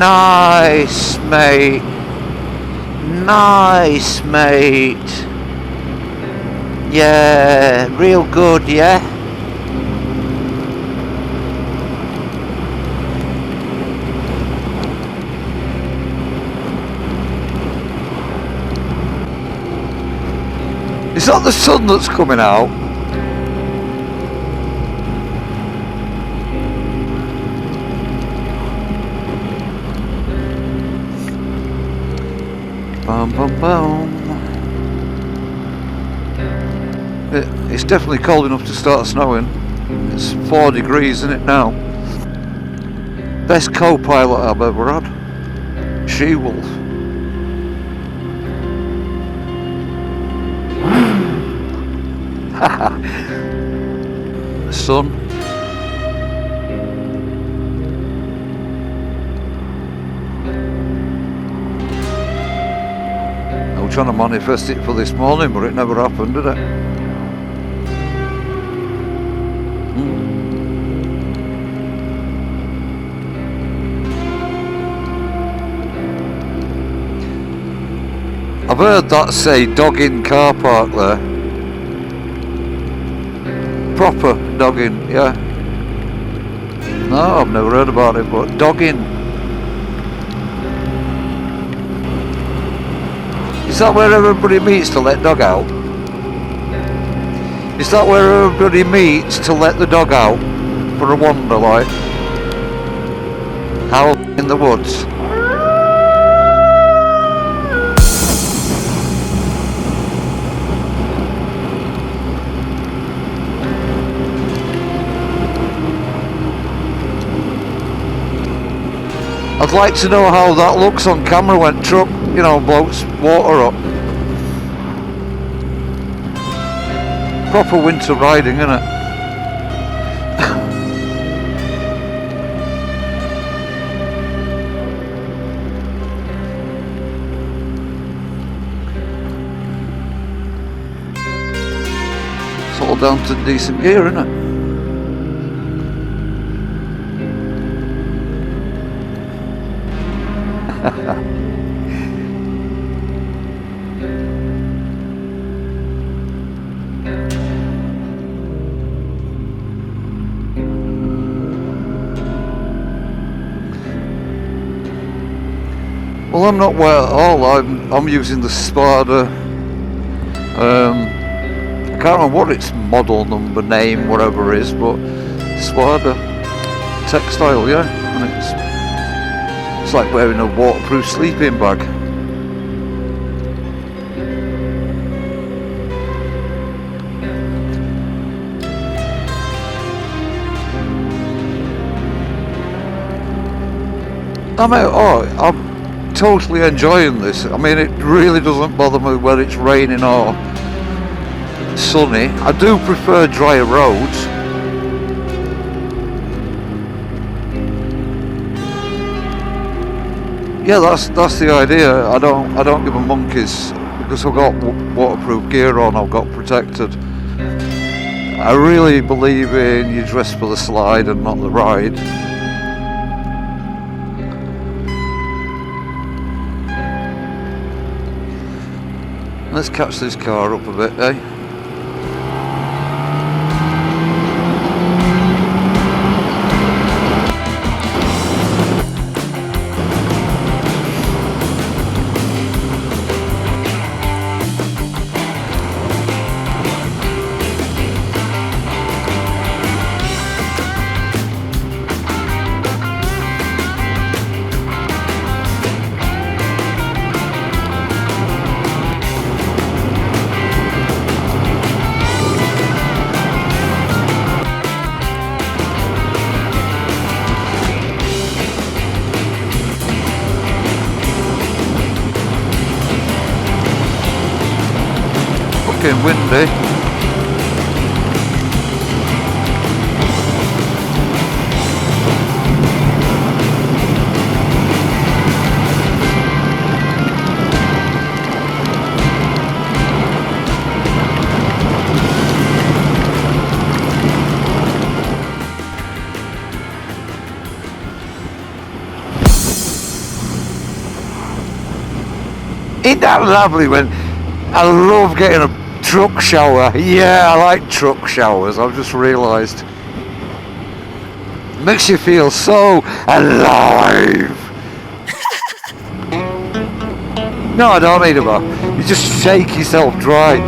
Nice, mate. Nice, mate. Yeah, real good, yeah. Is that the sun that's coming out? Bum, bum, bum. It's definitely cold enough to start snowing. It's 4 degrees, isn't it now? Best co-pilot I've ever had. She-Wolf. Sun. I was trying to manifest it for this morning, but it never happened, did it? I've heard that say dog in car park there. Proper dogging, yeah. No, I've never heard about it, but dogging. Is that where everybody meets to let dog out? Is that where everybody meets to let the dog out for a wander, like? Howl in the woods? I'd like to know how that looks on camera when truck, you know, blows water up. Proper winter riding, innit? It's all down to decent gear, innit? Well, I'm not wet at all. I'm using the Spada. I can't remember what its model number, name, whatever it is, but Spada textile, yeah. And it's like wearing a waterproof sleeping bag. I mean, I'm totally enjoying this. I mean, it really doesn't bother me whether it's raining or sunny. I do prefer drier roads. Yeah, that's the idea. I don't give a monkeys because I've got waterproof gear on. I've got protected. I really believe in you dress for the slide and not the ride. Let's catch this car up a bit, eh? Windy. Isn't that lovely when I love getting a truck shower? Yeah, I like truck showers. I've just realised. Makes you feel so alive. No, I don't need a bath. You just shake yourself dry.